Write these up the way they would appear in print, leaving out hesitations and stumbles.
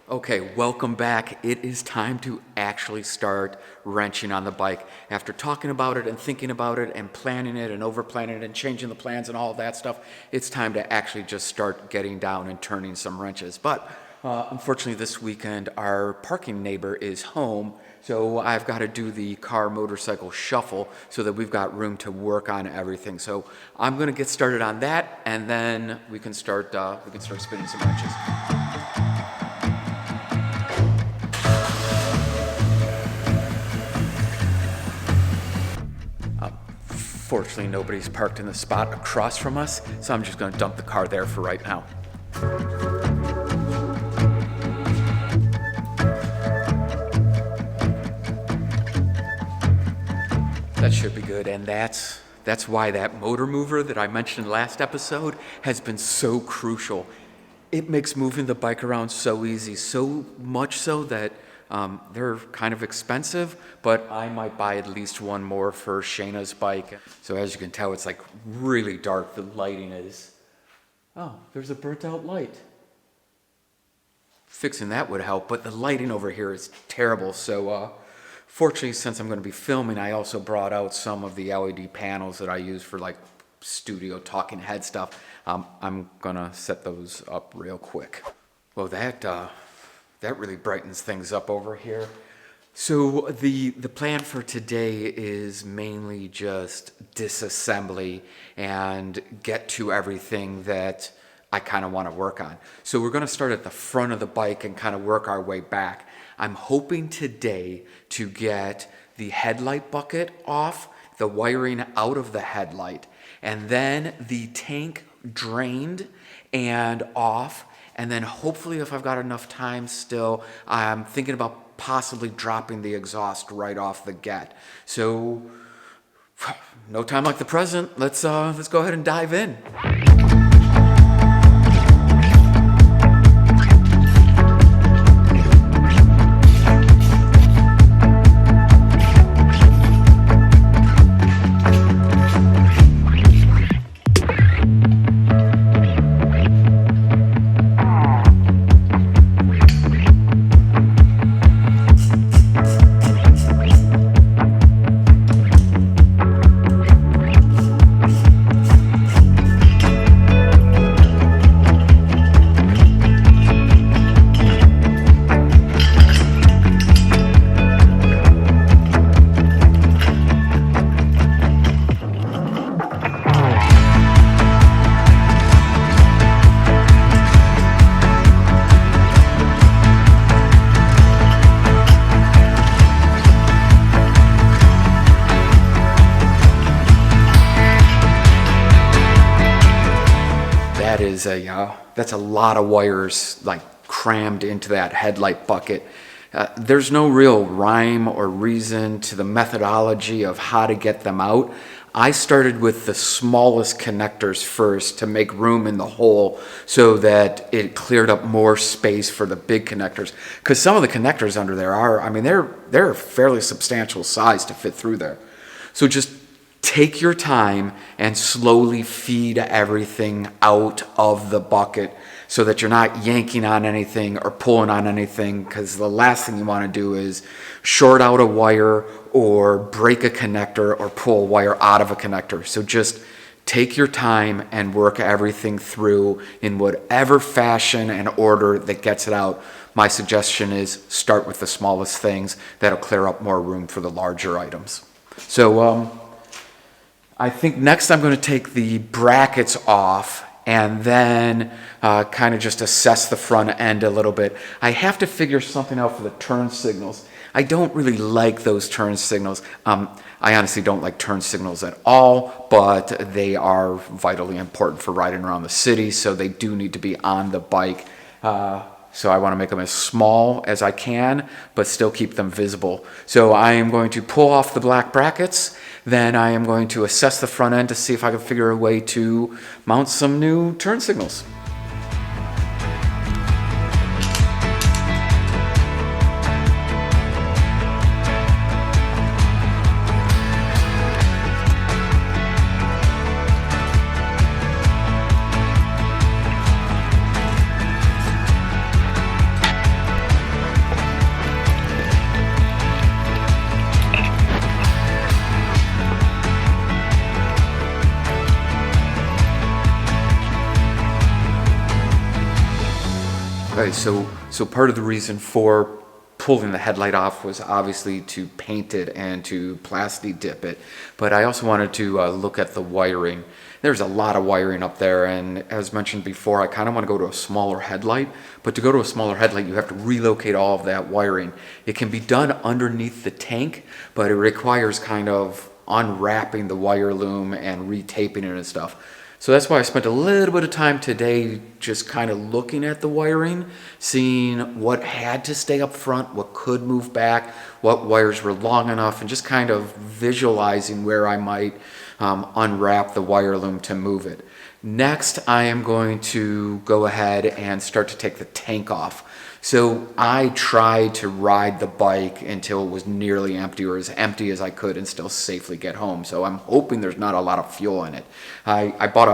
Okay, welcome back. It is time to actually start wrenching on the bike. After talking about it and thinking about it and planning it and over planning it and changing the plans and all of that stuff, it's time to actually just start getting down and turning some wrenches. But unfortunately this weekend our parking neighbor is home, so I've got to do the car motorcycle shuffle so that we've got room to work on everything. So I'm going to get started on that, and then we can start spinning some wrenches. Fortunately, nobody's parked in the spot across from us, so I'm just going to dump the car there for right now. That should be good, and that's why that motor mover that I mentioned last episode has been so crucial. It makes moving the bike around so easy, so much so that they're kind of expensive, but I might buy at least one more for Shayna's bike. So as you can tell, it's like really dark. The lighting is... Oh, there's a burnt out light. Fixing that would help, but the lighting over here is terrible. So fortunately, since I'm going to be filming, I also brought out some of the LED panels that I use for like studio talking head stuff. I'm going to set those up real quick. Well, that really brightens things up over here. So the plan for today is mainly just disassembly and get to everything that I kind of want to work on. So we're going to start at the front of the bike and kind of work our way back. I'm hoping today to get the headlight bucket off, the wiring out of the headlight, and then the tank drained and off. And then hopefully, if I've got enough time still, I'm thinking about possibly dropping the exhaust right off the get. So no time like the present. Let's go ahead and dive in. That's a lot of wires like crammed into that headlight bucket. There's no real rhyme or reason to the methodology of how to get them out. I started with the smallest connectors first to make room in the hole so that it cleared up more space for the big connectors. Because some of the connectors under there they're a fairly substantial size to fit through there. So just take your time and slowly feed everything out of the bucket so that you're not yanking on anything or pulling on anything, because the last thing you want to do is short out a wire or break a connector or pull a wire out of a connector. So just take your time and work everything through in whatever fashion and order that gets it out. My suggestion is start with the smallest things. That'll clear up more room for the larger items. So I think next I'm going to take the brackets off and then kind of just assess the front end a little bit. I have to figure something out for the turn signals. I don't really like those turn signals. I honestly don't like turn signals at all, but they are vitally important for riding around the city, so they do need to be on the bike. So I want to make them as small as I can, but still keep them visible. So I am going to pull off the black brackets. Then I am going to assess the front end to see if I can figure a way to mount some new turn signals. Right, so part of the reason for pulling the headlight off was obviously to paint it and to plasti dip it, but I also wanted to look at the wiring. There's a lot of wiring up there, and as mentioned before, I kind of want to go to a smaller headlight, but to go to a smaller headlight, you have to relocate all of that wiring. It can be done underneath the tank, but it requires kind of unwrapping the wire loom and retaping it and stuff. So that's why I spent a little bit of time today just kind of looking at the wiring, seeing what had to stay up front, what could move back, what wires were long enough, and just kind of visualizing where I might unwrap the wire loom to move it. Next, I am going to go ahead and start to take the tank off. So I tried to ride the bike until it was nearly empty, or as empty as I could, and still safely get home. So I'm hoping there's not a lot of fuel in it. I bought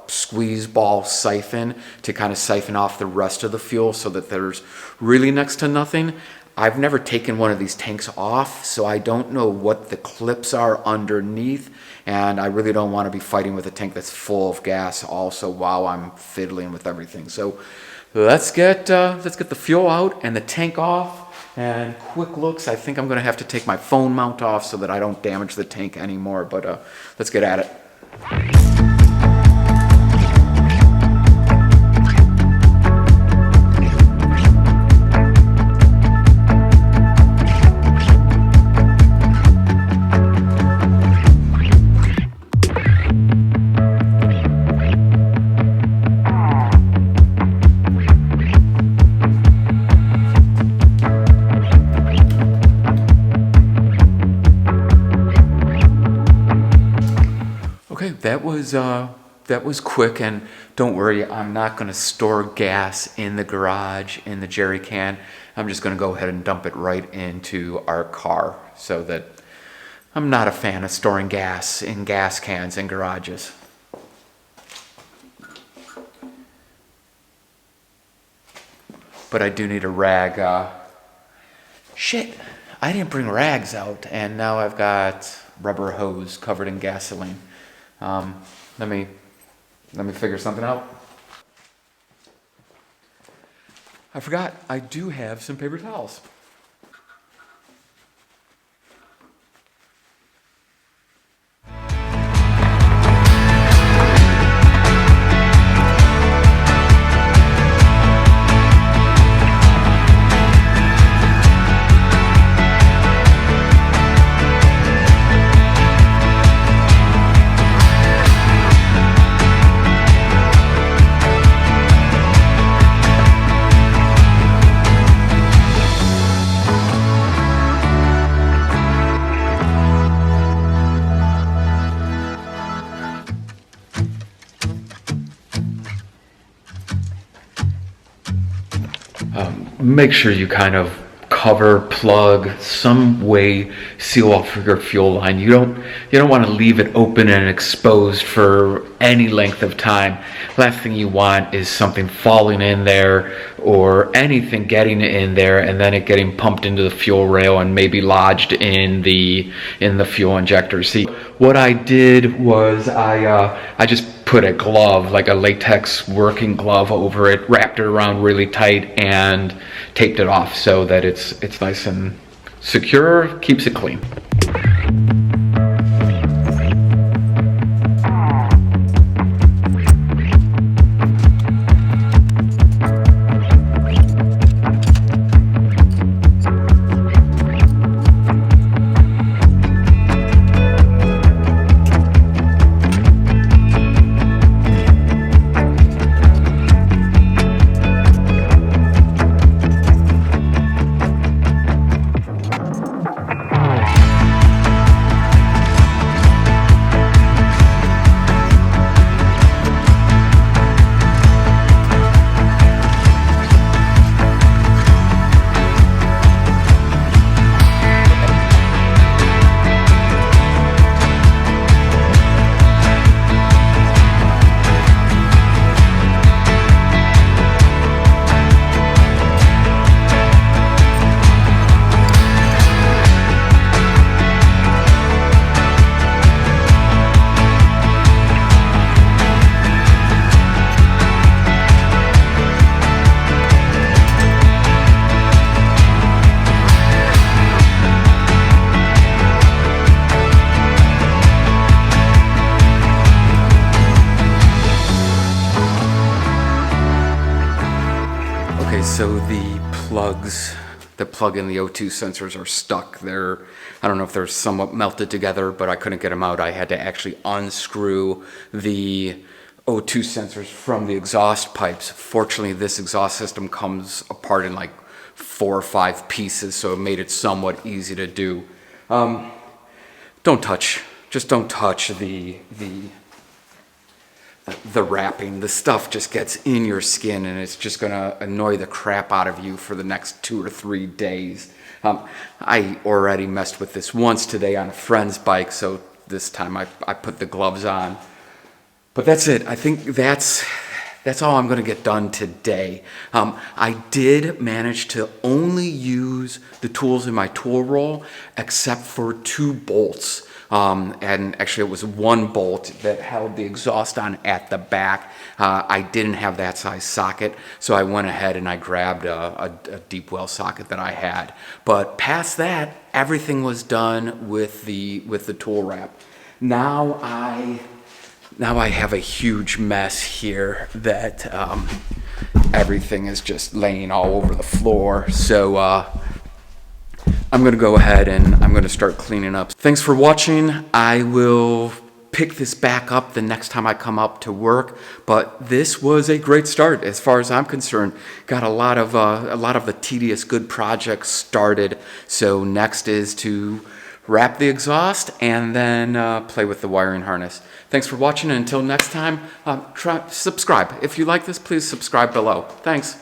a squeeze ball siphon to kind of siphon off the rest of the fuel so that there's really next to nothing. I've never taken one of these tanks off, so I don't know what the clips are underneath, and I really don't want to be fighting with a tank that's full of gas also while I'm fiddling with everything. So let's get the fuel out and the tank off, and quick looks. I think I'm going to have to take my phone mount off so that I don't damage the tank anymore, but let's get at it. Okay, that was quick, and don't worry, I'm not going to store gas in the garage in the jerry can. I'm just going to go ahead and dump it right into our car, so that I'm not a fan of storing gas in gas cans in garages. But I do need a rag. Shit, I didn't bring rags out, and now I've got rubber hose covered in gasoline. Let me figure something out. I forgot, I do have some paper towels. Make sure you kind of cover, plug, some way seal off your fuel line. You don't want to leave it open and exposed for any length of time. Last thing you want is something falling in there or anything getting in there and then it getting pumped into the fuel rail and maybe lodged in the fuel injector. See, what I did was I just put a glove, like a latex working glove, over it, wrapped it around really tight, and taped it off so that it's nice and secure, keeps it clean. Okay, so the plugs that plug in the O2 sensors are stuck. I don't know if they're somewhat melted together, but I couldn't get them out. I had to actually unscrew the O2 sensors from the exhaust pipes. Fortunately, this exhaust system comes apart in like 4 or 5 pieces, so it made it somewhat easy to do. Just don't touch the wrapping. The stuff just gets in your skin and it's just gonna annoy the crap out of you for the next 2 or 3 days. I already messed with this once today on a friend's bike, so this time I put the gloves on. But that's it. I think that's all I'm gonna get done today. I did manage to only use the tools in my tool roll except for 2 bolts. And actually it was 1 bolt that held the exhaust on at the back. I didn't have that size socket, so I went ahead and I grabbed a deep well socket that I had. But past that, everything was done with the tool wrap. Now I have a huge mess here that everything is just laying all over the floor. So I'm going to go ahead and I'm going to start cleaning up. Thanks for watching. I will pick this back up the next time I come up to work, but this was a great start as far as I'm concerned. Got a lot of the tedious good projects started. So next is to wrap the exhaust and then play with the wiring harness. Thanks for watching, and until next time, subscribe. If you like this, please subscribe below. Thanks.